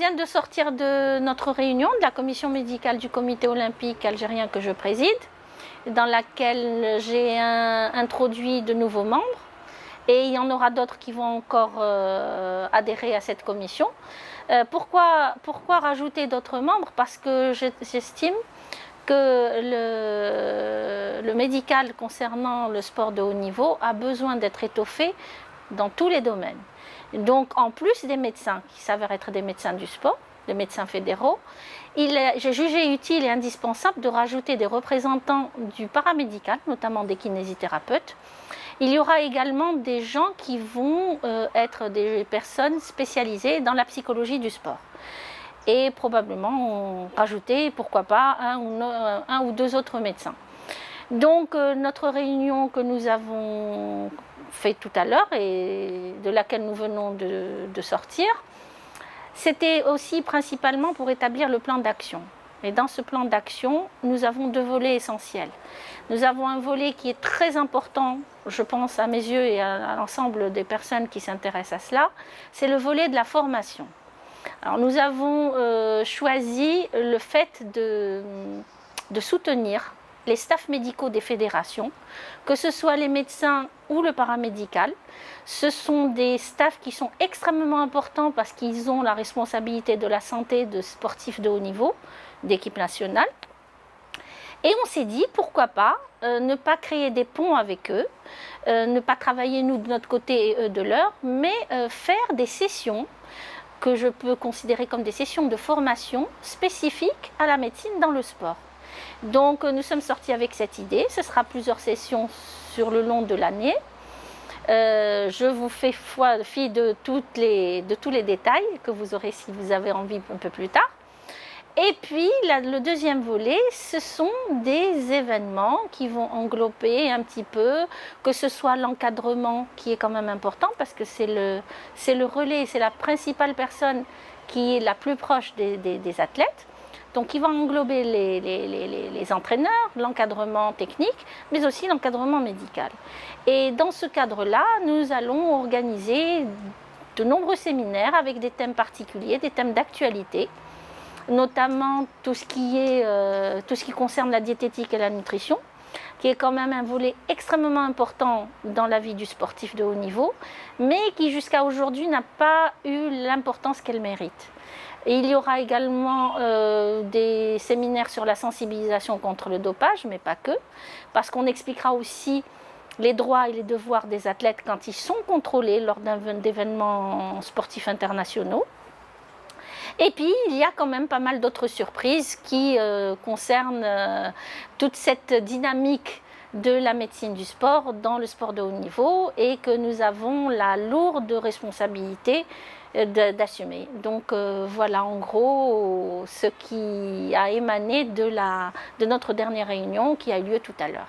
Je viens de sortir de notre réunion de la commission médicale du comité olympique algérien que je préside, dans laquelle j'ai introduit de nouveaux membres. Et il y en aura d'autres qui vont encore adhérer à cette commission. Pourquoi rajouter d'autres membres? Parce que j'estime que le médical concernant le sport de haut niveau a besoin d'être étoffé dans tous les domaines. Donc en plus des médecins qui s'avèrent être des médecins du sport, les médecins fédéraux, j'ai jugé utile et indispensable de rajouter des représentants du paramédical, notamment des kinésithérapeutes. Il y aura également des gens qui vont être des personnes spécialisées dans la psychologie du sport. Et probablement rajouter, pourquoi pas, un ou deux autres médecins. Donc notre réunion que nous avons fait tout à l'heure et de laquelle nous venons de sortir, c'était aussi principalement pour établir le plan d'action. Et dans ce plan d'action, nous avons deux volets essentiels. Nous avons un volet qui est très important, je pense à mes yeux et à l'ensemble des personnes qui s'intéressent à cela, c'est le volet de la formation. Alors nous avons choisi le fait de soutenir les staffs médicaux des fédérations, que ce soit les médecins ou le paramédical. Ce sont des staffs qui sont extrêmement importants parce qu'ils ont la responsabilité de la santé de sportifs de haut niveau, d'équipe nationale. Et on s'est dit, pourquoi pas, ne pas créer des ponts avec eux, ne pas travailler nous de notre côté et eux de leur, mais faire des sessions que je peux considérer comme des sessions de formation spécifiques à la médecine dans le sport. Donc nous sommes sortis avec cette idée, ce sera plusieurs sessions sur le long de l'année. Je vous fais fi de tous les détails que vous aurez si vous avez envie un peu plus tard. Et puis le deuxième volet, ce sont des événements qui vont englober un petit peu, que ce soit l'encadrement qui est quand même important parce que c'est le relais, c'est la principale personne qui est la plus proche des athlètes. Donc il va englober les entraîneurs, l'encadrement technique, mais aussi l'encadrement médical. Et dans ce cadre-là, nous allons organiser de nombreux séminaires avec des thèmes particuliers, des thèmes d'actualité, notamment tout ce qui concerne la diététique et la nutrition, qui est quand même un volet extrêmement important dans la vie du sportif de haut niveau, mais qui jusqu'à aujourd'hui n'a pas eu l'importance qu'elle mérite. Et il y aura également des séminaires sur la sensibilisation contre le dopage, mais pas que, parce qu'on expliquera aussi les droits et les devoirs des athlètes quand ils sont contrôlés lors d'événements sportifs internationaux. Et puis, il y a quand même pas mal d'autres surprises qui concernent toute cette dynamique de la médecine du sport dans le sport de haut niveau et que nous avons la lourde responsabilité d'assumer. Donc voilà en gros ce qui a émané de notre dernière réunion qui a eu lieu tout à l'heure.